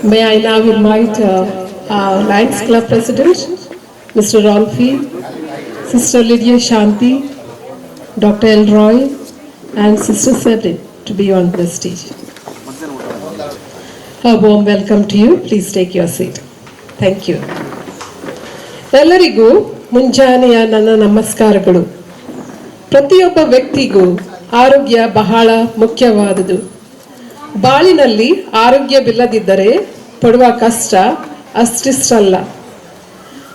May I now invite our Lions Club President, Mr. Rolfi, Sister Lydia Shanti, Dr. Elroy, and Sister Severin to be on the stage. A warm welcome to you. Please take your seat. Thank you. ಎಲ್ಲರಿಗೂ ಮುಂಜಾನೆಯ ನನ್ನ ನಮಸ್ಕಾರಗಳು. ಪ್ರತಿಯೊಬ್ಬ ವ್ಯಕ್ತಿಗೂ ಆರೋಗ್ಯ ಬಹಳ ಮುಖ್ಯವಾದುದು. ಬಾಳಿನಲ್ಲಿ ಆರೋಗ್ಯವಿಲ್ಲದಿದ್ದರೆ ಪಡುವ ಕಷ್ಟ ಅಷ್ಟಿಷ್ಟಲ್ಲ.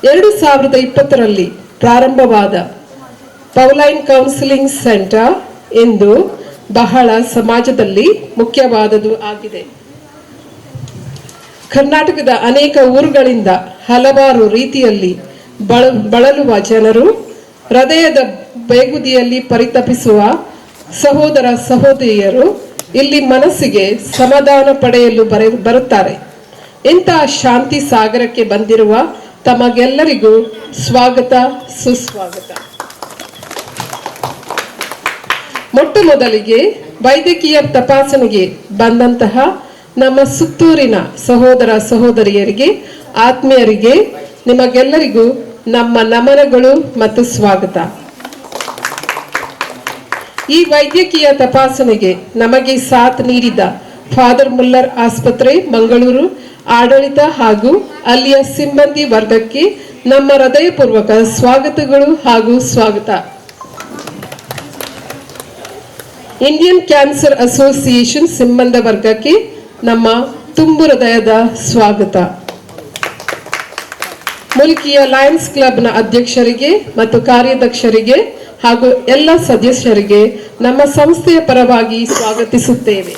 2020ರಲ್ಲಿ ಪ್ರಾರಂಭವಾದ ಪೌಲೈನ್ ಕೌನ್ಸಿಲಿಂಗ್ ಸೆಂಟರ್ ಎಂದು ಬಹಳ ಸಮಾಜದಲ್ಲಿ ಮುಖ್ಯವಾದುದು ಆಗಿದೆ. ಕರ್ನಾಟಕದ ಅನೇಕ ಊರುಗಳಿಂದ ಹಲವಾರು ರೀತಿಯಲ್ಲಿ ಬಳಲುವ ಜನರು, ಹೃದಯದ ಬೇಗುದಿಯಲ್ಲಿ ಪರಿತಪಿಸುವ ಸಹೋದರ ಸಹೋದರಿಯರು ಇಲ್ಲಿ ಮನಸ್ಸಿಗೆ ಸಮಾಧಾನ ಪಡೆಯಲು ಬರುತ್ತಾರೆ. ಇಂತಹ ಶಾಂತಿ ಸಾಗರಕ್ಕೆ ಬಂದಿರುವ ತಮಗೆಲ್ಲರಿಗೂ ಸ್ವಾಗತ, ಸುಸ್ವಾಗತ. ಮೊಟ್ಟ ಮೊದಲಿಗೆ ವೈದ್ಯಕೀಯ ತಪಾಸಣೆಗೆ ಬಂದಂತಹ ನಮ್ಮ ಸುತ್ತೂರಿನ ಸಹೋದರ ಸಹೋದರಿಯರಿಗೆ, ಆತ್ಮೀಯರಿಗೆ, ನಿಮಗೆಲ್ಲರಿಗೂ ನಮ್ಮ ನಮನಗಳು ಮತ್ತು ಸ್ವಾಗತ. ಈ ವೈದ್ಯಕೀಯ ತಪಾಸಣೆಗೆ ನಮಗೆ ಸಾಥ್ ನೀಡಿದ ಫಾದರ್ ಮುಲ್ಲರ್ ಆಸ್ಪತ್ರೆ ಮಂಗಳೂರು ಆಡಳಿತ ಹಾಗೂ ಅಲ್ಲಿಯ ಸಿಬ್ಬಂದಿ ವರ್ಗಕ್ಕೆ ನಮ್ಮ ಹೃದಯಪೂರ್ವಕ ಸ್ವಾಗತಗಳು ಹಾಗೂ ಸ್ವಾಗತ. ಇಂಡಿಯನ್ ಕ್ಯಾನ್ಸರ್ ಅಸೋಸಿಯೇಷನ್ ಸಿಬ್ಬಂದ ವರ್ಗಕ್ಕೆ ನಮ್ಮ ತುಂಬು ಹೃದಯದ ಸ್ವಾಗತ. ಮುಲ್ಕಿಯ ಲಯನ್ಸ್ ಕ್ಲಬ್ನ ಅಧ್ಯಕ್ಷರಿಗೆ ಮತ್ತು ಕಾರ್ಯಾಧ್ಯಕ್ಷರಿಗೆ ಹಾಗೂ ಎಲ್ಲ ಸದಸ್ಯರಿಗೆ ನಮ್ಮ ಸಂಸ್ಥೆಯ ಪರವಾಗಿ ಸ್ವಾಗತಿಸುತ್ತೇವೆ.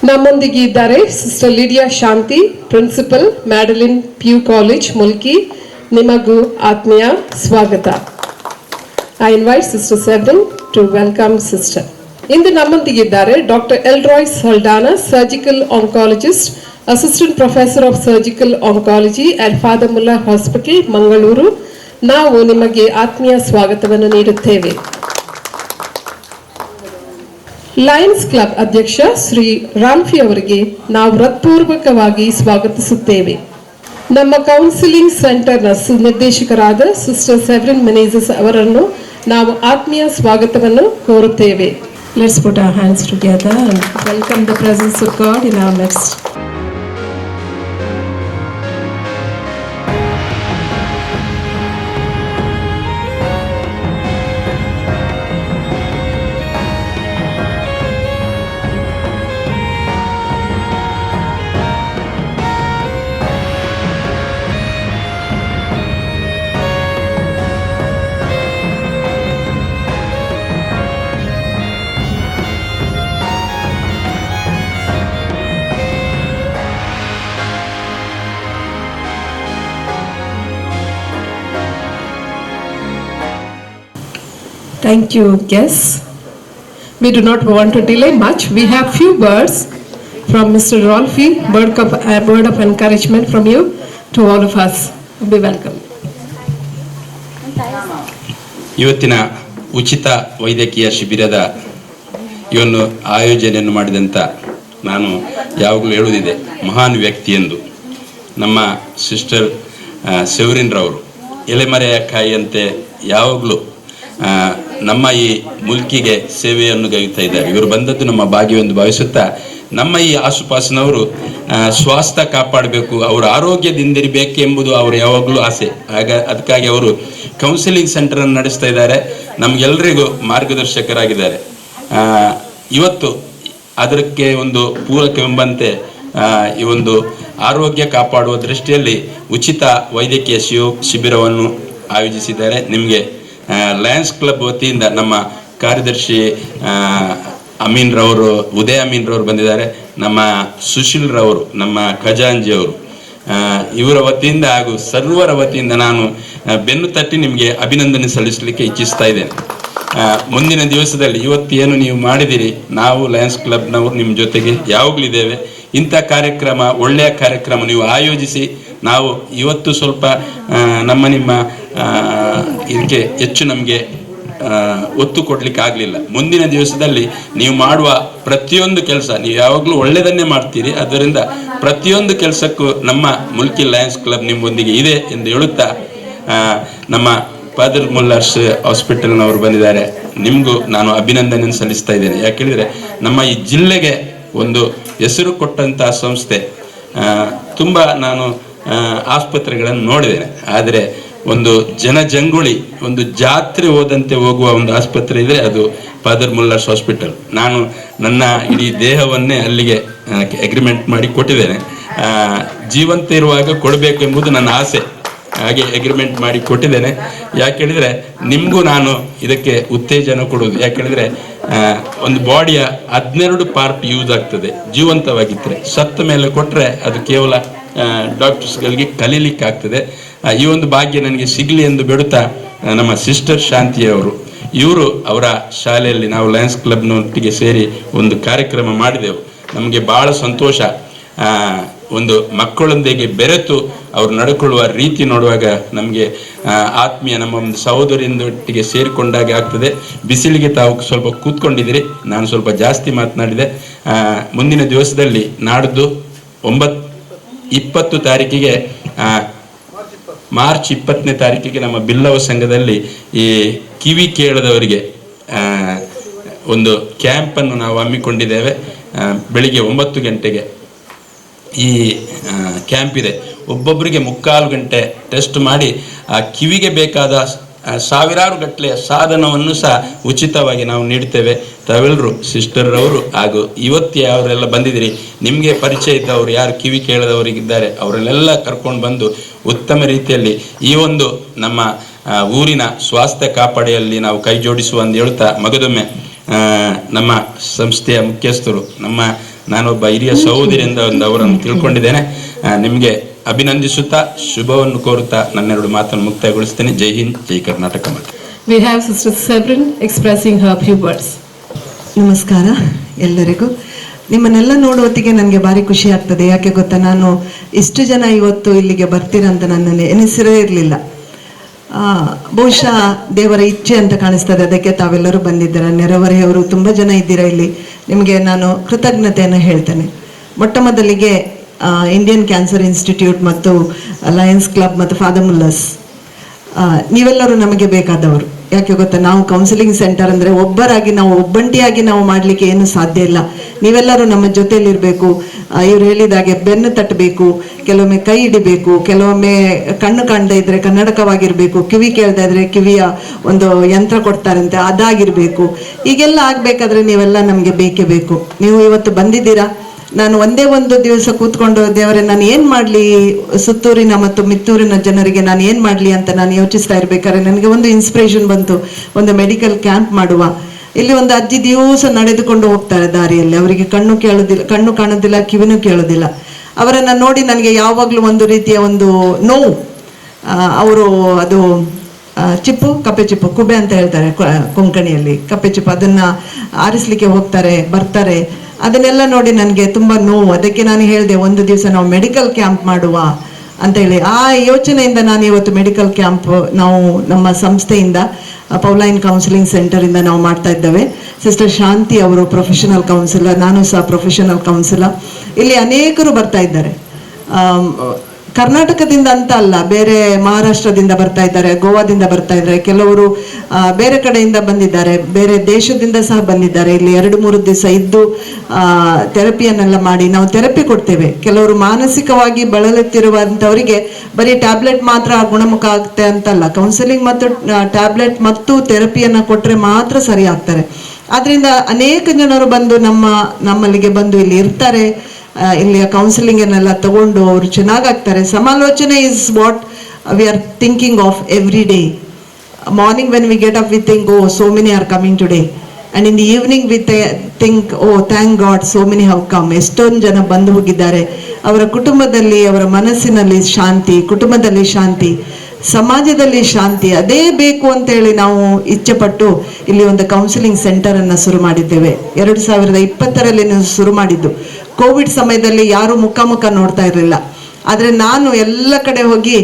ನಮ್ಮೊಂದಿಗೆ ಇದ್ದಾರೆ sister Lydia Shanti, principal, Madeline PU college Mulki. ನಿಮಗೂ ಆತ್ಮೀಯ ಸ್ವಾಗತ. I invite sister Severine to welcome sister. ಇಂದು ನಮ್ಮೊಂದಿಗಿದ್ದಾರೆ doctor Elroy Saldanha, surgical oncologist, assistant professor of surgical oncology at Father Muller hospital Mangaluru. ನಾವು ನಿಮಗೆ ಆತ್ಮೀಯ ಸ್ವಾಗತವನ್ನು ನೀಡುತ್ತೇವೆ. ಲಯನ್ಸ್ ಕ್ಲಬ್ ಅಧ್ಯಕ್ಷ ಶ್ರೀ ರಾಲ್ಫಿ ಅವರಿಗೆ ನಾವು ಹೃತ್ಪೂರ್ವಕವಾಗಿ ಸ್ವಾಗತಿಸುತ್ತೇವೆ. ನಮ್ಮ ಕೌನ್ಸಿಲಿಂಗ್ ಸೆಂಟರ್ನ ನಿರ್ದೇಶಕರಾದ ಸಿಸ್ಟರ್ ಸೆವೆರಿನ್ ಮೆನೇಜಸ್ ಅವರನ್ನು ನಾವು ಆತ್ಮೀಯ ಸ್ವಾಗತವನ್ನು ಕೋರುತ್ತೇವೆ. Let's put our hands together and welcome the presence of God in our midst. Thank you, guests. We do not want to delay much. We have few words from Mr. Rolfi, word of encouragement from you to all of us. Be welcome. ಇವತ್ತಿನ ಉಚಿತ ವೈದ್ಯಕೀಯ ಶಿಬಿರದ ಈ ಒಂದು ಆಯೋಜನೆಯನ್ನು ಮಾಡಿದಂಥ ನಾನು ಯಾವಾಗಲೂ ಹೇಳುವುದಿದೆ, ಮಹಾನ್ ವ್ಯಕ್ತಿ ಎಂದು. ನಮ್ಮ ಸಿಸ್ಟರ್ ಸೆವೆರಿನ್ ರವರು ಎಲೆಮರೆಯ ಕಾಯಿಯಂತೆ ಯಾವಾಗಲೂ ನಮ್ಮ ಈ ಮುಲ್ಕಿಗೆ ಸೇವೆಯನ್ನು ಗೈಯುತ್ತಾ ಇದ್ದಾರೆ. ಇವರು ಬಂದದ್ದು ನಮ್ಮ ಭಾಗ್ಯವೆಂದು ಭಾವಿಸುತ್ತಾ, ನಮ್ಮ ಈ ಆಸುಪಾಸಿನವರು ಸ್ವಾಸ್ಥ್ಯ ಕಾಪಾಡಬೇಕು, ಅವರು ಆರೋಗ್ಯದಿಂದಿರಬೇಕು ಎಂಬುದು ಅವರು ಯಾವಾಗಲೂ ಆಸೆ. ಅದಕ್ಕಾಗಿ ಅವರು ಕೌನ್ಸಿಲಿಂಗ್ ಸೆಂಟರನ್ನು ನಡೆಸ್ತಾ ಇದ್ದಾರೆ, ನಮಗೆಲ್ಲರಿಗೂ ಮಾರ್ಗದರ್ಶಕರಾಗಿದ್ದಾರೆ. ಇವತ್ತು ಅದಕ್ಕೆ ಒಂದು ಪೂರಕವೆಂಬಂತೆ ಈ ಒಂದು ಆರೋಗ್ಯ ಕಾಪಾಡುವ ದೃಷ್ಟಿಯಲ್ಲಿ ಉಚಿತ ವೈದ್ಯಕೀಯ ಶಿಬಿರವನ್ನು ಆಯೋಜಿಸಿದ್ದಾರೆ. ನಿಮಗೆ ಲಯನ್ಸ್ ಕ್ಲಬ್ ವತಿಯಿಂದ ನಮ್ಮ ಕಾರ್ಯದರ್ಶಿ ಅಮೀನ್ ರವರು, ಉದಯ ಅಮೀನ್ ರವರು ಬಂದಿದ್ದಾರೆ. ನಮ್ಮ ಸುಶೀಲ್ ರವರು, ನಮ್ಮ ಖಜಾಂಜಿ ಅವರು, ಇವರ ವತಿಯಿಂದ ಹಾಗೂ ಸರ್ವರ ವತಿಯಿಂದ ನಾನು ಬೆನ್ನು ತಟ್ಟಿ ನಿಮಗೆ ಅಭಿನಂದನೆ ಸಲ್ಲಿಸಲಿಕ್ಕೆ ಇಚ್ಛಿಸ್ತಾ ಇದ್ದೇನೆ. ಮುಂದಿನ ದಿವಸದಲ್ಲಿ ಇವತ್ತು ಏನು ನೀವು ಮಾಡಿದಿರಿ, ನಾವು ಲಯನ್ಸ್ ಕ್ಲಬ್ನವರು ನಿಮ್ಮ ಜೊತೆಗೆ ಯಾವಾಗಲಿದ್ದೇವೆ. ಇಂಥ ಕಾರ್ಯಕ್ರಮ, ಒಳ್ಳೆಯ ಕಾರ್ಯಕ್ರಮ ನೀವು ಆಯೋಜಿಸಿ ನಾವು ಇವತ್ತು ಸ್ವಲ್ಪ ನಿಮ್ಮ ಇದಕ್ಕೆ ಹೆಚ್ಚು ನಮಗೆ ಒತ್ತು ಕೊಡ್ಲಿಕ್ಕೆ ಆಗಲಿಲ್ಲ. ಮುಂದಿನ ದಿವಸದಲ್ಲಿ ನೀವು ಮಾಡುವ ಪ್ರತಿಯೊಂದು ಕೆಲಸ ನೀವು ಯಾವಾಗಲೂ ಒಳ್ಳೆಯದನ್ನೇ ಮಾಡ್ತೀರಿ. ಅದರಿಂದ ಪ್ರತಿಯೊಂದು ಕೆಲಸಕ್ಕೂ ನಮ್ಮ ಮುಲ್ಕಿ ಲಯನ್ಸ್ ಕ್ಲಬ್ ನಿಮ್ಮೊಂದಿಗೆ ಇದೆ ಎಂದು ಹೇಳುತ್ತಾ, ನಮ್ಮ ಫಾದರ್ ಮುಲ್ಲರ್ಸ್ ಹಾಸ್ಪಿಟಲ್ನವರು ಬಂದಿದ್ದಾರೆ, ನಿಮಗೂ ನಾನು ಅಭಿನಂದನೆ ಸಲ್ಲಿಸ್ತಾ ಇದ್ದೇನೆ. ಯಾಕೆಂದರೆ ನಮ್ಮ ಈ ಜಿಲ್ಲೆಗೆ ಒಂದು ಹೆಸರು ಕೊಟ್ಟಂತಹ ಸಂಸ್ಥೆ. ತುಂಬ ನಾನು ಆಸ್ಪತ್ರೆಗಳನ್ನು ನೋಡಿದ್ದೇನೆ, ಆದರೆ ಒಂದು ಜನಜಂಗುಳಿ, ಒಂದು ಜಾತ್ರೆ ಹೋದಂತೆ ಹೋಗುವ ಒಂದು ಆಸ್ಪತ್ರೆ ಇದೆ, ಅದು ಫಾದರ್ ಮುಲ್ಲರ್ಸ್ ಹಾಸ್ಪಿಟಲ್. ನಾನು ನನ್ನ ಇಡೀ ದೇಹವನ್ನೇ ಅಲ್ಲಿಗೆ ಅಗ್ರಿಮೆಂಟ್ ಮಾಡಿ ಕೊಟ್ಟಿದ್ದೇನೆ. ಜೀವಂತ ಇರುವಾಗ ಕೊಡಬೇಕು ಎಂಬುದು ನನ್ನ ಆಸೆ. ಹಾಗೆ ಅಗ್ರಿಮೆಂಟ್ ಮಾಡಿ ಕೊಟ್ಟಿದ್ದೇನೆ. ಯಾಕೆಳಿದರೆ ನಿಮಗೂ ನಾನು ಇದಕ್ಕೆ ಉತ್ತೇಜನ ಕೊಡುವುದು. ಯಾಕೆಳಿದರೆ ಒಂದು ಬಾಡಿಯ 12 ಪಾರ್ಟ್ ಯೂಸ್ ಆಗ್ತದೆ ಜೀವಂತವಾಗಿದ್ದರೆ. ಸತ್ತ ಮೇಲೆ ಕೊಟ್ಟರೆ ಅದು ಕೇವಲ ಡಾಕ್ಟರ್ಸ್ಗಳಿಗೆ ಕಲೀಲಿಕ್ಕೆ ಆಗ್ತದೆ. ಈ ಒಂದು ಭಾಗ್ಯ ನನಗೆ ಸಿಗಲಿ ಎಂದು ಬೇಡುತ್ತಾ, ನಮ್ಮ ಸಿಸ್ಟರ್ ಶಾಂತಿಯವರು, ಇವರು ಅವರ ಶಾಲೆಯಲ್ಲಿ ನಾವು ಲಯನ್ಸ್ ಕ್ಲಬ್ನೊಟ್ಟಿಗೆ ಸೇರಿ ಒಂದು ಕಾರ್ಯಕ್ರಮ ಮಾಡಿದೆವು. ನಮಗೆ ಬಹಳ ಸಂತೋಷ. ಒಂದು ಮಕ್ಕಳೊಂದಿಗೆ ಬೆರೆತು ಅವರು ನಡ್ಕೊಳ್ಳುವ ರೀತಿ ನೋಡುವಾಗ ನಮಗೆ ಆತ್ಮೀಯ ನಮ್ಮ ಒಂದು ಸಹೋದರಿಯೊಂದಿಗೆ ಸೇರಿಕೊಂಡಾಗೆ ಆಗ್ತದೆ. ಬಿಸಿಲಿಗೆ ತಾವು ಸ್ವಲ್ಪ ಕೂತ್ಕೊಂಡಿದ್ದೀರಿ, ನಾನು ಸ್ವಲ್ಪ ಜಾಸ್ತಿ ಮಾತನಾಡಿದೆ. ಮುಂದಿನ ದಿವಸದಲ್ಲಿ ನಾಡ್ದು 20 ತಾರೀಕಿಗೆ ಮಾರ್ಚ್ 20ನೇ ತಾರೀಕಿಗೆ ನಮ್ಮ ಬಿಲ್ಲವ ಸಂಘದಲ್ಲಿ ಈ ಕಿವಿ ಕೇಳದವರಿಗೆ ಒಂದು ಕ್ಯಾಂಪನ್ನು ನಾವು ಹಮ್ಮಿಕೊಂಡಿದ್ದೇವೆ. ಬೆಳಿಗ್ಗೆ 9 ಗಂಟೆಗೆ ಈ ಕ್ಯಾಂಪ್ ಇದೆ. ಒಬ್ಬೊಬ್ಬರಿಗೆ 3/4 ಗಂಟೆ ಟೆಸ್ಟ್ ಮಾಡಿ ಆ ಕಿವಿಗೆ ಬೇಕಾದ ಸಾವಿರಾರು ಗಟ್ಟಲೆಯ ಸಾಧನವನ್ನು ಸಹ ಉಚಿತವಾಗಿ ನಾವು ನೀಡ್ತೇವೆ. ತಾವೆಲ್ಲರೂ ಸಿಸ್ಟರ್ ಅವರು ಹಾಗೂ ಇವತ್ತು ಯಾವರೆಲ್ಲ ಬಂದಿದ್ದೀರಿ, ನಿಮಗೆ ಪರಿಚಯ ಇದ್ದವರು ಯಾರು ಕಿವಿ ಕೇಳದವರಿಗಿದ್ದಾರೆ ಅವರನ್ನೆಲ್ಲ ಕರ್ಕೊಂಡು ಬಂದು ಉತ್ತಮ ರೀತಿಯಲ್ಲಿ ಈ ಒಂದು ನಮ್ಮ ಊರಿನ ಸ್ವಾಸ್ಥ್ಯ ಕಾಪಾಡಿಯಲ್ಲಿ ನಾವು ಕೈ ಜೋಡಿಸುವ ಅಂತ ಹೇಳ್ತಾ, ಮಗದೊಮ್ಮೆ ನಮ್ಮ ಸಂಸ್ಥೆಯ ಮುಖ್ಯಸ್ಥರು, ನಾನೊಬ್ಬ ಹಿರಿಯ ಸಹೋದರಿಯಿಂದ ಅವರನ್ನು ತಿಳ್ಕೊಂಡಿದ್ದೇನೆ. ನಿಮಗೆ ಅಭಿನಂದಿಸುತ್ತಾ ಶುಭವನ್ನು ಕೋರುತ್ತಾ ನನ್ನೆರಡು ಮಾತನ್ನು ಮುಕ್ತಾಯಗೊಳಿಸ್ತೇನೆ. ಜೈ ಹಿಂದ್, ಜೈ Karnataka. We have Sister Severin expressing her few words. ನಮಸ್ಕಾರ ಎಲ್ಲರಿಗೂ. ನಿಮ್ಮನ್ನೆಲ್ಲ ನೋಡುವತ್ತಿಗೆ ನನಗೆ ಭಾರಿ ಖುಷಿ ಆಗ್ತದೆ. ಯಾಕೆ ಗೊತ್ತಾ, ನಾನು ಇಷ್ಟು ಜನ ಇವತ್ತು ಇಲ್ಲಿಗೆ ಬರ್ತೀರಂತ ನನ್ನನ್ನು ಎನಿಸಿರೇ ಇರಲಿಲ್ಲ. ಬಹುಶಃ ದೇವರ ಇಚ್ಛೆ ಅಂತ ಕಾಣಿಸ್ತದೆ, ಅದಕ್ಕೆ ತಾವೆಲ್ಲರೂ ಬಂದಿದ್ದೀರಾ. ನೆರೆಹೊರೆಯವರು ತುಂಬ ಜನ ಇದ್ದೀರಾ ಇಲ್ಲಿ. ನಿಮಗೆ ನಾನು ಕೃತಜ್ಞತೆಯನ್ನು ಹೇಳ್ತೇನೆ. ಮೊಟ್ಟ ಮೊದಲಿಗೆ ಇಂಡಿಯನ್ ಕ್ಯಾನ್ಸರ್ ಇನ್ಸ್ಟಿಟ್ಯೂಟ್ ಮತ್ತು ಲಯನ್ಸ್ ಕ್ಲಬ್ ಮತ್ತು ಫಾದರ್ ಮುಲ್ಲರ್ಸ್, ನೀವೆಲ್ಲರೂ ನಮಗೆ ಬೇಕಾದವರು. ಯಾಕೆ ಗೊತ್ತಾ, ನಾವು ಕೌನ್ಸಿಲಿಂಗ್ ಸೆಂಟರ್ ಅಂದರೆ ಒಬ್ಬಂಟಿಯಾಗಿ ನಾವು ಮಾಡಲಿಕ್ಕೆ ಏನು ಸಾಧ್ಯ ಇಲ್ಲ. ನೀವೆಲ್ಲರೂ ನಮ್ಮ ಜೊತೆಯಲ್ಲಿರಬೇಕು. ಇವ್ರು ಹೇಳಿದಾಗೆ ಬೆನ್ನು ತಟ್ಟಬೇಕು, ಕೆಲವೊಮ್ಮೆ ಕೈ ಹಿಡಿಬೇಕು, ಕೆಲವೊಮ್ಮೆ ಕಣ್ಣು ಕಾಣದೇ ಇದ್ರೆ ಕನ್ನಡಕವಾಗಿರಬೇಕು, ಕಿವಿ ಕೇಳದೇ ಇದ್ರೆ ಕಿವಿಯ ಒಂದು ಯಂತ್ರ ಕೊಡ್ತಾರಂತೆ ಅದಾಗಿರಬೇಕು. ಈಗೆಲ್ಲ ಆಗಬೇಕಾದ್ರೆ ನೀವೆಲ್ಲ ನಮಗೆ ಬೇಕೇ ಬೇಕು. ನೀವು ಇವತ್ತು ಬಂದಿದ್ದೀರಾ. ನಾನು ಒಂದೇ ಒಂದು ದಿವಸ ಕೂತ್ಕೊಂಡು, ದೇವರೇ ನಾನು ಏನು ಮಾಡಲಿ, ಸುತ್ತೂರಿನ ಮತ್ತು ಮಿತ್ತೂರಿನ ಜನರಿಗೆ ನಾನು ಏನು ಮಾಡಲಿ ಅಂತ ನಾನು ಯೋಚಿಸ್ತಾ ಇರ್ಬೇಕಾದ್ರೆ ನನಗೆ ಒಂದು ಇನ್ಸ್ಪಿರೇಷನ್ ಬಂತು. ಒಂದು ಮೆಡಿಕಲ್ ಕ್ಯಾಂಪ್ ಮಾಡುವ. ಇಲ್ಲಿ ಒಂದು ಅಜ್ಜಿ ದಿವಸ ನಡೆದುಕೊಂಡು ಹೋಗ್ತಾರೆ ದಾರಿಯಲ್ಲಿ. ಅವರಿಗೆ ಕಣ್ಣು ಕಾಣೋದಿಲ್ಲ, ಕಿವಿನೂ ಕೇಳೋದಿಲ್ಲ. ಅವರನ್ನು ನೋಡಿ ನನಗೆ ಯಾವಾಗಲೂ ಒಂದು ರೀತಿಯ ಒಂದು ನೋವು. ಅವರು ಅದು ಚಿಪ್ಪು, ಕಪ್ಪೆ ಚಿಪ್ಪು, ಕುಬೆ ಅಂತ ಹೇಳ್ತಾರೆ ಕೊಂಕಣಿಯಲ್ಲಿ, ಕಪ್ಪೆ ಚಿಪ್ಪು, ಅದನ್ನು ಆರಿಸ್ಲಿಕ್ಕೆ ಹೋಗ್ತಾರೆ, ಬರ್ತಾರೆ. ಅದನ್ನೆಲ್ಲ ನೋಡಿ ನನಗೆ ತುಂಬ ನೋವು. ಅದಕ್ಕೆ ನಾನು ಹೇಳಿದೆ, ಒಂದು ದಿವಸ ನಾವು ಮೆಡಿಕಲ್ ಕ್ಯಾಂಪ್ ಮಾಡುವ ಅಂತ ಹೇಳಿ. ಆ ಯೋಚನೆಯಿಂದ ನಾನು ಇವತ್ತು ಮೆಡಿಕಲ್ ಕ್ಯಾಂಪ್ ನಾವು ನಮ್ಮ ಸಂಸ್ಥೆಯಿಂದ ಪೌಲೈನ್ ಕೌನ್ಸಿಲಿಂಗ್ ಸೆಂಟರಿಂದ ನಾವು ಮಾಡ್ತಾ ಇದ್ದೇವೆ. ಸಿಸ್ಟರ್ ಶಾಂತಿ ಅವರು ಪ್ರೊಫೆಷನಲ್ ಕೌನ್ಸಿಲರ್, ನಾನು ಸಹ ಪ್ರೊಫೆಷನಲ್ ಕೌನ್ಸಿಲರ್. ಇಲ್ಲಿ ಅನೇಕರು ಬರ್ತಾ ಇದ್ದಾರೆ. ಕರ್ನಾಟಕದಿಂದ ಅಂತ ಅಲ್ಲ, ಬೇರೆ ಮಹಾರಾಷ್ಟ್ರದಿಂದ ಬರ್ತಾ ಇದ್ದಾರೆ, ಗೋವಾದಿಂದ ಬರ್ತಾ ಇದ್ದಾರೆ, ಕೆಲವರು ಬೇರೆ ಕಡೆಯಿಂದ ಬಂದಿದ್ದಾರೆ, ಬೇರೆ ದೇಶದಿಂದ ಸಹ ಬಂದಿದ್ದಾರೆ. ಇಲ್ಲಿ 2-3 ದಿವಸ ಇದ್ದು ಥೆರಪಿಯನ್ನೆಲ್ಲ ಮಾಡಿ ನಾವು ಥೆರಪಿ ಕೊಡ್ತೇವೆ. ಕೆಲವರು ಮಾನಸಿಕವಾಗಿ ಬಳಲುತ್ತಿರುವಂಥವರಿಗೆ ಬರೀ ಟ್ಯಾಬ್ಲೆಟ್ ಮಾತ್ರ ಗುಣಮುಖ ಆಗುತ್ತೆ ಅಂತಲ್ಲ, ಕೌನ್ಸಿಲಿಂಗ್ ಮತ್ತು ಟ್ಯಾಬ್ಲೆಟ್ ಮತ್ತು ಥೆರಪಿಯನ್ನು ಕೊಟ್ಟರೆ ಮಾತ್ರ ಸರಿ ಆಗ್ತಾರೆ. ಆದ್ರಿಂದ ಅನೇಕ ಜನರು ಬಂದು ನಮ್ಮಲ್ಲಿಗೆ ಬಂದು ಇಲ್ಲಿ ಇರ್ತಾರೆ. ಇಲ್ಲಿಯ ಕೌನ್ಸಿಲಿಂಗನ್ನೆಲ್ಲ ತಗೊಂಡು ಅವರು ಚೆನ್ನಾಗಾಗ್ತಾರೆ. ಸಮಾಲೋಚನೆ is what we are thinking of every day. Morning when we get up we think, oh so many are coming today. And in the evening we think, oh thank God so many have come. ಎಷ್ಟೊಂದು ಜನ ಬಂದು ಹೋಗಿದ್ದಾರೆ. ಅವರ ಕುಟುಂಬದಲ್ಲಿ, ಅವರ ಮನಸ್ಸಿನಲ್ಲಿ ಶಾಂತಿ, ಕುಟುಂಬದಲ್ಲಿ ಶಾಂತಿ, ಸಮಾಜದಲ್ಲಿ ಶಾಂತಿ, ಅದೇ ಬೇಕು ಅಂತೇಳಿ ನಾವು ಇಚ್ಛೆಪಟ್ಟು ಇಲ್ಲಿ ಒಂದು ಕೌನ್ಸಿಲಿಂಗ್ ಸೆಂಟರನ್ನು ಶುರು ಮಾಡಿದ್ದೇವೆ. 2020ರಲ್ಲಿ ಶುರು ಮಾಡಿದ್ದು. ಕೋವಿಡ್ ಸಮಯದಲ್ಲಿ ಯಾರೂ ಮುಖಾಮುಖ ನೋಡ್ತಾ ಇರಲಿಲ್ಲ. ಆದರೆ ನಾನು ಎಲ್ಲ ಕಡೆ ಹೋಗಿ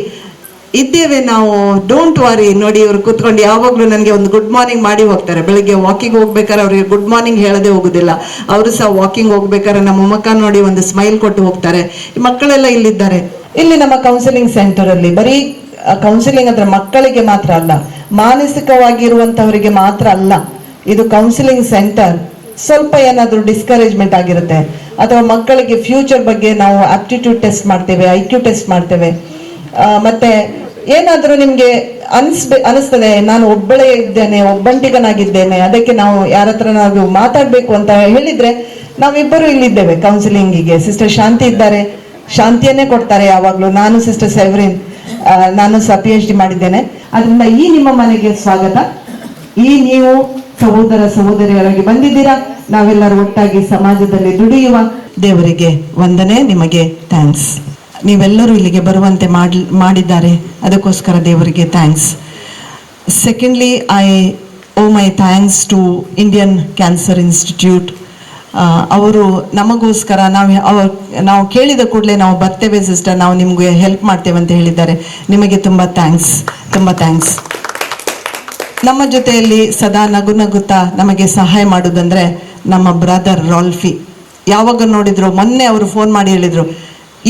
ಇದ್ದೇವೆ ನಾವು, ಡೋಂಟ್ ವರಿ. ನೋಡಿ ಇವ್ರು ಕೂತ್ಕೊಂಡು ಯಾವಾಗಲೂ ನನಗೆ ಒಂದು ಗುಡ್ ಮಾರ್ನಿಂಗ್ ಮಾಡಿ ಹೋಗ್ತಾರೆ. ಬೆಳಿಗ್ಗೆ ವಾಕಿಂಗ್ ಹೋಗ್ಬೇಕಾದ್ರೆ ಅವ್ರಿಗೆ ಗುಡ್ ಮಾರ್ನಿಂಗ್ ಹೇಳದೆ ಹೋಗುದಿಲ್ಲ. ಅವರು ಸಹ ವಾಕಿಂಗ್ ಹೋಗ್ಬೇಕಾದ್ರೆ ನಮ್ಮ ಮುಖ ನೋಡಿ ಒಂದು ಸ್ಮೈಲ್ ಕೊಟ್ಟು ಹೋಗ್ತಾರೆ. ಈ ಮಕ್ಕಳೆಲ್ಲ ಇಲ್ಲಿದ್ದಾರೆ. ಇಲ್ಲಿ ನಮ್ಮ ಕೌನ್ಸಿಲಿಂಗ್ ಸೆಂಟರ್ ಅಲ್ಲಿ ಬರೀ ಕೌನ್ಸಿಲಿಂಗ್ ಅಂದ್ರೆ ಮಕ್ಕಳಿಗೆ ಮಾತ್ರ ಅಲ್ಲ, ಮಾನಸಿಕವಾಗಿರುವಂತವರಿಗೆ ಮಾತ್ರ ಅಲ್ಲ. ಇದು ಕೌನ್ಸಿಲಿಂಗ್ ಸೆಂಟರ್. ಸ್ವಲ್ಪ ಏನಾದರೂ ಡಿಸ್ಕರೇಜ್ಮೆಂಟ್ ಆಗಿರುತ್ತೆ ಅಥವಾ ಮಕ್ಕಳಿಗೆ ಫ್ಯೂಚರ್ ಬಗ್ಗೆ ನಾವು ಆಪ್ಟಿಟ್ಯೂಡ್ ಟೆಸ್ಟ್ ಮಾಡ್ತೇವೆ, IQ ಟೆಸ್ಟ್ ಮಾಡ್ತೇವೆ. ಮತ್ತೆ ಏನಾದರೂ ನಿಮ್ಗೆ ಅನಿಸ್ತದೆ ನಾನು ಒಬ್ಬಳೇ ಇದ್ದೇನೆ, ಒಬ್ಬಂಟಿಗನಾಗಿದ್ದೇನೆ, ಅದಕ್ಕೆ ನಾವು ಯಾರ ಹತ್ರ ನಾವು ಮಾತಾಡ್ಬೇಕು ಅಂತ ಹೇಳಿದ್ರೆ ನಾವಿಬ್ಬರು ಇಲ್ಲಿದ್ದೇವೆ ಕೌನ್ಸಿಲಿಂಗಿಗೆ. ಸಿಸ್ಟರ್ ಶಾಂತಿ ಇದ್ದಾರೆ, ಶಾಂತಿಯನ್ನೇ ಕೊಡ್ತಾರೆ ಯಾವಾಗ್ಲೂ. ನಾನು ಸಿಸ್ಟರ್ ಸೆವ್ರಿನ್, ನಾನು ಸಹ PhD ಮಾಡಿದ್ದೇನೆ. ಅದರಿಂದ ಈ ನಿಮ್ಮ ಮನೆಗೆ ಸ್ವಾಗತ. ಈ ನೀವು ಸಹೋದರ ಸಹೋದರಿಯರಾಗಿ ಬಂದಿದ್ದೀರಾ. ನಾವೆಲ್ಲರೂ ಒಟ್ಟಾಗಿ ಸಮಾಜದಲ್ಲಿ ದುಡಿಯುವ. ದೇವರಿಗೆ ವಂದನೆ, ನಿಮಗೆ ಥ್ಯಾಂಕ್ಸ್. ನೀವೆಲ್ಲರೂ ಇಲ್ಲಿಗೆ ಬರುವಂತೆ ಮಾಡಿದ್ದಾರೆ, ಅದಕ್ಕೋಸ್ಕರ ದೇವರಿಗೆ thanks. Secondly, I owe my thanks to Indian cancer institute. ಅವರು ನಮಗೋಸ್ಕರ ನಾವು ಕೇಳಿದ ಕೂಡಲೇ ನಾವು ಬರ್ತೇವೆ ಸಿಸ್ಟರ್, ನಾವು ನಿಮಗೆ ಹೆಲ್ಪ್ ಮಾಡ್ತೇವೆ ಅಂತ ಹೇಳಿದ್ದಾರೆ. ನಿಮಗೆ ತುಂಬ ಥ್ಯಾಂಕ್ಸ್, ತುಂಬ ಥ್ಯಾಂಕ್ಸ್. ನಮ್ಮ ಜೊತೆಯಲ್ಲಿ ಸದಾ ನಗು ನಗುತ್ತಾ ನಮಗೆ ಸಹಾಯ ಮಾಡೋದಂದ್ರೆ ನಮ್ಮ ಬ್ರದರ್ ರಾಲ್ಫಿ. ಯಾವಾಗ ನೋಡಿದ್ರು, ಮೊನ್ನೆ ಅವರು ಫೋನ್ ಮಾಡಿ ಹೇಳಿದರು,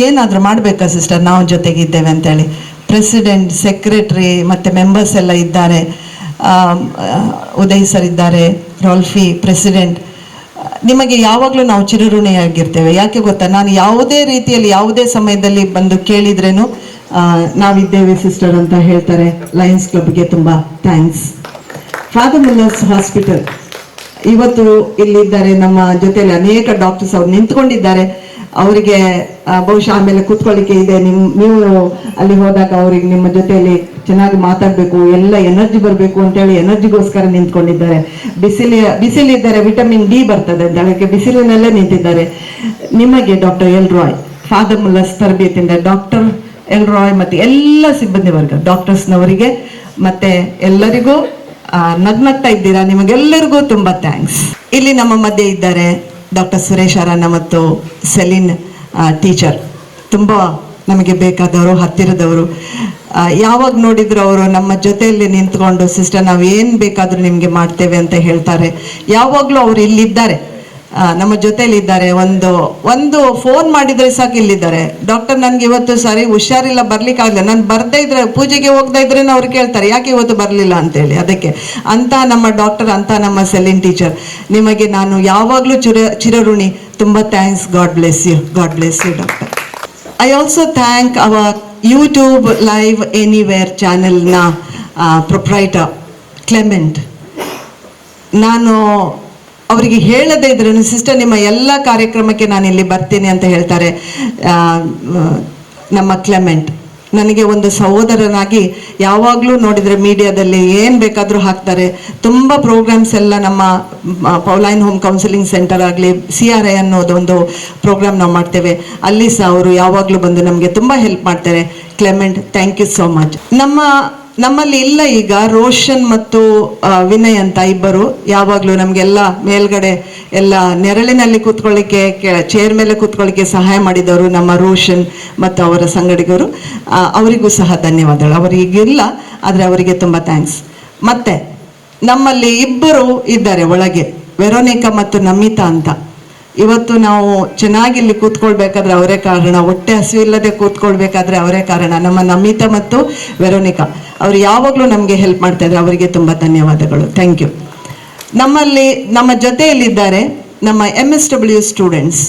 ಏನಾದರೂ ಮಾಡಬೇಕಾ ಸಿಸ್ಟರ್, ನಾವು ಜೊತೆಗಿದ್ದೇವೆ ಅಂತೇಳಿ. ಪ್ರೆಸಿಡೆಂಟ್, ಸೆಕ್ರೆಟರಿ ಮತ್ತು ಮೆಂಬರ್ಸ್ ಎಲ್ಲ ಇದ್ದಾರೆ. ಉದಯ್ ಸರ್ ಇದ್ದಾರೆ, ರಾಲ್ಫಿ ಪ್ರೆಸಿಡೆಂಟ್. ನಿಮಗೆ ಯಾವಾಗಲೂ ನಾವು ಚಿರಋಣಿಯಾಗಿರ್ತೇವೆ. ಯಾಕೆ ಗೊತ್ತಾ, ನಾನು ಯಾವುದೇ ರೀತಿಯಲ್ಲಿ ಯಾವುದೇ ಸಮಯದಲ್ಲಿ ಬಂದು ಕೇಳಿದ್ರೇನು ನಾವಿದ್ದೇವೆ ಸಿಸ್ಟರ್ ಅಂತ ಹೇಳ್ತಾರೆ. ಲಯನ್ಸ್ ಕ್ಲಬ್ಗೆ ತುಂಬ ಥ್ಯಾಂಕ್ಸ್. ಫಾದರ್ ಮುಲ್ಲರ್ಸ್ ಹಾಸ್ಪಿಟಲ್ ಇವತ್ತು ಇಲ್ಲಿದ್ದಾರೆ ನಮ್ಮ ಜೊತೆಯಲ್ಲಿ. ಅನೇಕ ಡಾಕ್ಟರ್ಸ್ ಅವ್ರು ನಿಂತ್ಕೊಂಡಿದ್ದಾರೆ. ಅವರಿಗೆ ಬಹುಶಃ ಆಮೇಲೆ ಕೂತ್ಕೊಳ್ಳಿಕ್ಕೆ ಇದೆ. ನೀವು ಅಲ್ಲಿ ಹೋದಾಗ ಅವ್ರಿಗೆ ನಿಮ್ಮ ಜೊತೆಯಲ್ಲಿ ಚೆನ್ನಾಗಿ ಮಾತಾಡಬೇಕು, ಎಲ್ಲ ಎನರ್ಜಿ ಬರಬೇಕು ಅಂತೇಳಿ ಎನರ್ಜಿಗೋಸ್ಕರ ನಿಂತ್ಕೊಂಡಿದ್ದಾರೆ. ಬಿಸಿಲಿದ್ದಾರೆ, ವಿಟಮಿನ್ D ಬರ್ತದೆ ಅಂತ ಹೇಳಕ್ಕೆ ಬಿಸಿಲಿನಲ್ಲೇ ನಿಂತಿದ್ದಾರೆ. ನಿಮಗೆ doctor Elroy, Father Muller's ತರಬೇತಿಯಿಂದ ಡಾಕ್ಟರ್ ಎಲ್ ರಾಯ್ ಮತ್ತು ಎಲ್ಲ ಸಿಬ್ಬಂದಿ ವರ್ಗ ಡಾಕ್ಟರ್ಸ್ನವರಿಗೆ ಮತ್ತೆ ಎಲ್ಲರಿಗೂ ನಗ್ನಗ್ತಾ ಇದ್ದೀರಾ, ನಿಮಗೆಲ್ಲರಿಗೂ ತುಂಬ ಥ್ಯಾಂಕ್ಸ್. ಇಲ್ಲಿ ನಮ್ಮ ಮಧ್ಯೆ ಇದ್ದಾರೆ ಡಾಕ್ಟರ್ ಸುರೇಶ್ ಅರಣ್ಣ ಮತ್ತು ಸೆಲಿನ್ ಟೀಚರ್. ತುಂಬ ನಮಗೆ ಬೇಕಾದವರು, ಹತ್ತಿರದವರು. ಯಾವಾಗ ನೋಡಿದ್ರು ಅವರು ನಮ್ಮ ಜೊತೆಯಲ್ಲಿ ನಿಂತ್ಕೊಂಡು ಸಿಸ್ಟರ್ ನಾವು ಏನು ಬೇಕಾದರೂ ನಿಮಗೆ ಮಾಡ್ತೇವೆ ಅಂತ ಹೇಳ್ತಾರೆ. ಯಾವಾಗಲೂ ಅವರು ಇಲ್ಲಿದ್ದಾರೆ, ನಮ್ಮ ಜೊತೆಯಲ್ಲಿ ಇದ್ದಾರೆ. ಒಂದು ಫೋನ್ ಮಾಡಿದರೆ ಸಾಕು ಇಲ್ಲಿದ್ದಾರೆ. ಡಾಕ್ಟರ್ ನನಗೆ ಇವತ್ತು ಸರಿ ಹುಷಾರಿಲ್ಲ, ಬರ್ಲಿಕ್ಕಾಗಲಿಲ್ಲ. ನಾನು ಬರ್ದೇ ಇದ್ರೆ, ಪೂಜೆಗೆ ಹೋಗ್ತಾ ಇದ್ರೇನೆ ಅವ್ರು ಕೇಳ್ತಾರೆ ಯಾಕೆ ಇವತ್ತು ಬರಲಿಲ್ಲ ಅಂತೇಳಿ. ಅದಕ್ಕೆ ಅಂತ ನಮ್ಮ ಡಾಕ್ಟರ್, ಅಂತ ನಮ್ಮ ಸೆಲಿನ್ ಟೀಚರ್, ನಿಮಗೆ ನಾನು ಯಾವಾಗಲೂ ಚಿರಋಣಿ. ತುಂಬ thanks. God bless you, God bless you doctor. I also thank our YouTube live anywhere ಚಾನೆಲ್ನ ಪ್ರೊಪ್ರೈಟರ್ ಕ್ಲೆಮೆಂಟ್. ನಾನು ಅವರಿಗೆ ಹೇಳದೇ ಇದ್ರೂ ಸಿಸ್ಟರ್ ನಿಮ್ಮ ಎಲ್ಲ ಕಾರ್ಯಕ್ರಮಕ್ಕೆ ನಾನು ಇಲ್ಲಿ ಬರ್ತೀನಿ ಅಂತ ಹೇಳ್ತಾರೆ. ನಮ್ಮ ಕ್ಲೆಮೆಂಟ್ ನನಗೆ ಒಂದು ಸಹೋದರನಾಗಿ ಯಾವಾಗಲೂ ನೋಡಿದರೆ ಮೀಡಿಯಾದಲ್ಲಿ ಏನು ಬೇಕಾದರೂ ಹಾಕ್ತಾರೆ. ತುಂಬ ಪ್ರೋಗ್ರಾಮ್ಸ್ ಎಲ್ಲ ನಮ್ಮ ಪೌಲೈನ್ ಹೋಮ್ ಕೌನ್ಸಿಲಿಂಗ್ ಸೆಂಟರ್ ಆಗಲಿ, CRI ಅನ್ನೋದು ಒಂದು ಪ್ರೋಗ್ರಾಮ್ ನಾವು ಮಾಡ್ತೇವೆ, ಅಲ್ಲಿ ಸಹ ಅವರು ಯಾವಾಗಲೂ ಬಂದು ನಮಗೆ ತುಂಬ ಹೆಲ್ಪ್ ಮಾಡ್ತಾರೆ. Clement, thank you so much. ನಮ್ಮಲ್ಲಿ ಇಲ್ಲ ಈಗ ರೋಷನ್ ಮತ್ತು ವಿನಯ್ ಅಂತ ಇಬ್ಬರು ಯಾವಾಗಲೂ ನಮಗೆಲ್ಲ ಮೇಲ್ಗಡೆ ಎಲ್ಲ ನೆರಳಿನಲ್ಲಿ ಕೂತ್ಕೊಳ್ಳಿಕ್ಕೆ, ಚೇರ್ ಮೇಲೆ ಕೂತ್ಕೊಳ್ಳಿಕ್ಕೆ ಸಹಾಯ ಮಾಡಿದವರು ನಮ್ಮ ರೋಷನ್ ಮತ್ತು ಅವರ ಸಂಗಡಿಗರು. ಅವರಿಗೂ ಸಹ ಧನ್ಯವಾದಗಳು. ಅವರಿಗಿಲ್ಲ, ಆದರೆ ಅವರಿಗೆ ತುಂಬ ಥ್ಯಾಂಕ್ಸ್. ಮತ್ತೆ ನಮ್ಮಲ್ಲಿ ಇಬ್ಬರು ಇದ್ದಾರೆ ಒಳಗೆ, ವೆರೋನಿಕಾ ಮತ್ತು ನಮಿತಾ ಅಂತ. ಇವತ್ತು ನಾವು ಚೆನ್ನಾಗಿ ಇಲ್ಲಿ ಕೂತ್ಕೊಳ್ಬೇಕಾದ್ರೆ ಅವರೇ ಕಾರಣ, ಹೊಟ್ಟೆ ಹಸಿವಿಲ್ಲದೆ ಕೂತ್ಕೊಳ್ಬೇಕಾದ್ರೆ ಅವರೇ ಕಾರಣ. ನಮ್ಮ ನಮಿತಾ ಮತ್ತು ವೆರೋನಿಕಾ ಅವರು ಯಾವಾಗಲೂ ನಮಗೆ ಹೆಲ್ಪ್ ಮಾಡ್ತಾ ಇದ್ದಾರೆ. ಅವರಿಗೆ ತುಂಬ ಧನ್ಯವಾದಗಳು, ಥ್ಯಾಂಕ್ ಯು. ನಮ್ಮಲ್ಲಿ ನಮ್ಮ ಜೊತೆಯಲ್ಲಿದ್ದಾರೆ ನಮ್ಮ MSW ಸ್ಟೂಡೆಂಟ್ಸ್.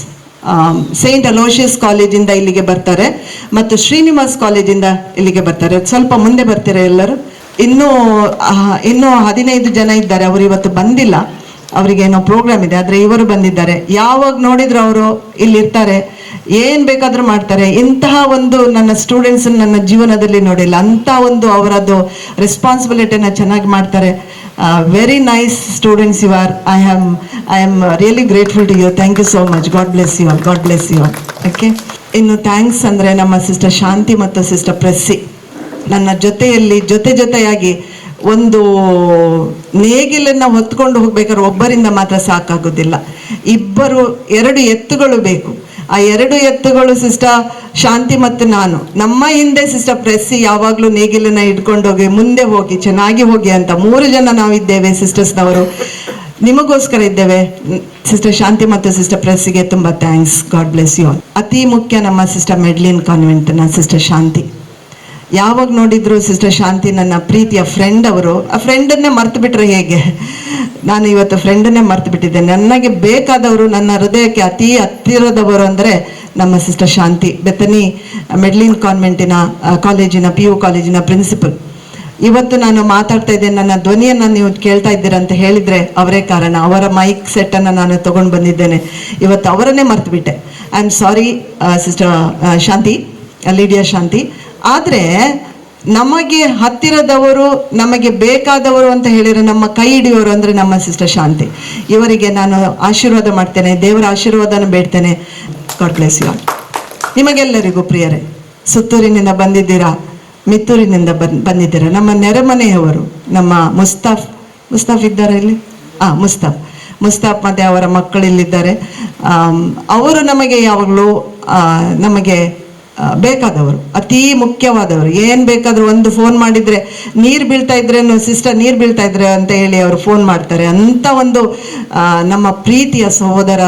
ಸೈಂಟ್ ಅಲೋಷಿಯಸ್ ಕಾಲೇಜಿಂದ ಇಲ್ಲಿಗೆ ಬರ್ತಾರೆ ಮತ್ತು ಶ್ರೀನಿವಾಸ್ ಕಾಲೇಜಿಂದ ಇಲ್ಲಿಗೆ ಬರ್ತಾರೆ. ಸ್ವಲ್ಪ ಮುಂದೆ ಬರ್ತೀರಾ ಎಲ್ಲರೂ? ಇನ್ನೂ 15 ಜನ ಇದ್ದಾರೆ. ಅವರು ಇವತ್ತು ಬಂದಿಲ್ಲ, ಅವರಿಗೇನೋ ಪ್ರೋಗ್ರಾಮ್ ಇದೆ, ಆದರೆ ಇವರು ಬಂದಿದ್ದಾರೆ. ಯಾವಾಗ ನೋಡಿದ್ರು ಅವರು ಇಲ್ಲಿರ್ತಾರೆ, ಏನು ಬೇಕಾದರೂ ಮಾಡ್ತಾರೆ. ಇಂತಹ ಒಂದು ನನ್ನ ಸ್ಟೂಡೆಂಟ್ಸ್ ನನ್ನ ಜೀವನದಲ್ಲಿ ನೋಡಿಲ್ಲ. ಅಂಥ ಒಂದು ಅವರದ್ದು ರೆಸ್ಪಾನ್ಸಿಬಿಲಿಟಿನ ಚೆನ್ನಾಗಿ ಮಾಡ್ತಾರೆ. Very nice students you are. I am really grateful to you. Thank you so much. God bless you all, God bless you all. Okay, ಇನ್ನು ಥ್ಯಾಂಕ್ಸ್ ಅಂದರೆ ನಮ್ಮ ಸಿಸ್ಟರ್ ಶಾಂತಿ ಮತ್ತು ಸಿಸ್ಟರ್ ಪ್ರೆಸ್ಸಿ ನನ್ನ ಜೊತೆಯಲ್ಲಿ ಜೊತೆಯಾಗಿ ಒಂದು ನೇಗಿಲನ್ನು ಹೊತ್ಕೊಂಡು ಹೋಗ್ಬೇಕಾದ್ರೆ ಒಬ್ಬರಿಂದ ಮಾತ್ರ ಸಾಕಾಗೋದಿಲ್ಲ. 2 ಎತ್ತುಗಳು ಬೇಕು. ಆ 2 ಎತ್ತುಗಳು ಸಿಸ್ಟರ್ ಶಾಂತಿ ಮತ್ತು ನಾನು. ನಮ್ಮ ಹಿಂದೆ ಸಿಸ್ಟರ್ ಪ್ರೆಸ್ಸಿ ಯಾವಾಗಲೂ ನೇಗಿಲನ್ನ ಹಿಡ್ಕೊಂಡೋಗಿ ಮುಂದೆ ಹೋಗಿ ಚೆನ್ನಾಗಿ ಹೋಗಿ ಅಂತ 3 ಜನ ನಾವಿದ್ದೇವೆ ಸಿಸ್ಟರ್ಸ್ನವರು. ನಿಮಗೋಸ್ಕರ ಇದ್ದೇವೆ. ಸಿಸ್ಟರ್ ಶಾಂತಿ ಮತ್ತು ಸಿಸ್ಟರ್ ಪ್ರೆಸ್ಸಿಗೆ ತುಂಬ thanks. God bless you all. ಅತಿ ಮುಖ್ಯ ನಮ್ಮ ಸಿಸ್ಟರ್ ಮೆಡ್ಲಿನ್ ಕಾನ್ವೆಂಟ್ನ ಸಿಸ್ಟರ್ ಶಾಂತಿ. ಯಾವಾಗ ನೋಡಿದ್ರು ಸಿಸ್ಟರ್ ಶಾಂತಿ ನನ್ನ ಪ್ರೀತಿಯ ಫ್ರೆಂಡ್. ಅವರು ಆ ಫ್ರೆಂಡನ್ನೇ ಮರ್ತು ಬಿಟ್ರೆ ಹೇಗೆ? ನಾನು ಇವತ್ತು ಫ್ರೆಂಡನ್ನೇ ಮರ್ತು ಬಿಟ್ಟಿದ್ದೇನೆ. ನನಗೆ ಬೇಕಾದವರು, ನನ್ನ ಹೃದಯಕ್ಕೆ ಅತಿ ಹತ್ತಿರದವರು ಅಂದರೆ ನಮ್ಮ ಸಿಸ್ಟರ್ ಶಾಂತಿ, ಬೆತನಿ ಮೆಡ್ಲಿನ್ ಕಾನ್ವೆಂಟಿನ ಕಾಲೇಜಿನ PU ಕಾಲೇಜಿನ ಪ್ರಿನ್ಸಿಪಲ್. ಇವತ್ತು ನಾನು ಮಾತಾಡ್ತಾ ಇದ್ದೇನೆ, ನನ್ನ ಧ್ವನಿಯನ್ನು ನೀವು ಕೇಳ್ತಾ ಇದ್ದೀರಾ ಅಂತ ಹೇಳಿದರೆ ಅವರೇ ಕಾರಣ. ಅವರ ಮೈಕ್ ಸೆಟ್ಟನ್ನು ನಾನು ತೊಗೊಂಡು ಬಂದಿದ್ದೇನೆ. ಇವತ್ತು ಅವರನ್ನೇ ಮರ್ತು ಬಿಟ್ಟೆ. ಐ ಆಮ್ ಸಾರಿ ಸಿಸ್ಟರ್ ಶಾಂತಿ, ಲೀಡಿಯಾ ಶಾಂತಿ. ಆದರೆ ನಮಗೆ ಹತ್ತಿರದವರು, ನಮಗೆ ಬೇಕಾದವರು ಅಂತ ಹೇಳಿದರೆ ನಮ್ಮ ಕೈ ಹಿಡಿಯೋರು ಅಂದರೆ ನಮ್ಮ ಸಿಸ್ಟರ್ ಶಾಂತಿ. ಇವರಿಗೆ ನಾನು ಆಶೀರ್ವಾದ ಮಾಡ್ತೇನೆ, ದೇವರ ಆಶೀರ್ವಾದನ ಬೇಡ್ತೇನೆ. God bless you. ನಿಮಗೆಲ್ಲರಿಗೂ ಪ್ರಿಯರೇ, ಸುತ್ತೂರಿನಿಂದ ಬಂದಿದ್ದೀರಾ, ಮಿತ್ತೂರಿನಿಂದ ಬಂದಿದ್ದೀರಾ. ನಮ್ಮ ನೆರೆಮನೆಯವರು, ನಮ್ಮ ಮುಸ್ತಾಫ್ ಇದ್ದಾರೆ ಇಲ್ಲಿ. ಮುಸ್ತಾಫ್ ಮತ್ತು ಅವರ ಮಕ್ಕಳಿಲ್ಲಿದ್ದಾರೆ. ಅವರು ನಮಗೆ ಯಾವಾಗಲೂ ನಮಗೆ ಬೇಕಾದವರು, ಅತೀ ಮುಖ್ಯವಾದವರು. ಏನು ಬೇಕಾದರೂ ಒಂದು ಫೋನ್ ಮಾಡಿದರೆ, ನೀರು ಬೀಳ್ತಾ ಇದ್ರೇನು ಸಿಸ್ಟರ್, ನೀರು ಬೀಳ್ತಾ ಇದ್ರೆ ಅಂತ ಹೇಳಿ ಅವರು ಫೋನ್ ಮಾಡ್ತಾರೆ. ಅಂಥ ಒಂದು ನಮ್ಮ ಪ್ರೀತಿಯ ಸಹೋದರ,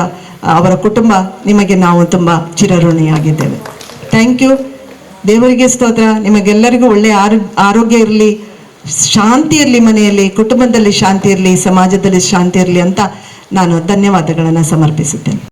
ಅವರ ಕುಟುಂಬ, ನಿಮಗೆ ನಾವು ತುಂಬ ಚಿರಋಣಿಯಾಗಿದ್ದೇವೆ. Thank you. ದೇವರಿಗೆ ಸ್ತೋತ್ರ. ನಿಮಗೆಲ್ಲರಿಗೂ ಒಳ್ಳೆಯ ಆರೋಗ್ಯ ಇರಲಿ, ಶಾಂತಿ ಇರಲಿ, ಮನೆಯಲ್ಲಿ ಕುಟುಂಬದಲ್ಲಿ ಶಾಂತಿ ಇರಲಿ, ಸಮಾಜದಲ್ಲಿ ಶಾಂತಿ ಇರಲಿ ಅಂತ ನಾನು ಧನ್ಯವಾದಗಳನ್ನು ಸಮರ್ಪಿಸುತ್ತೇನೆ.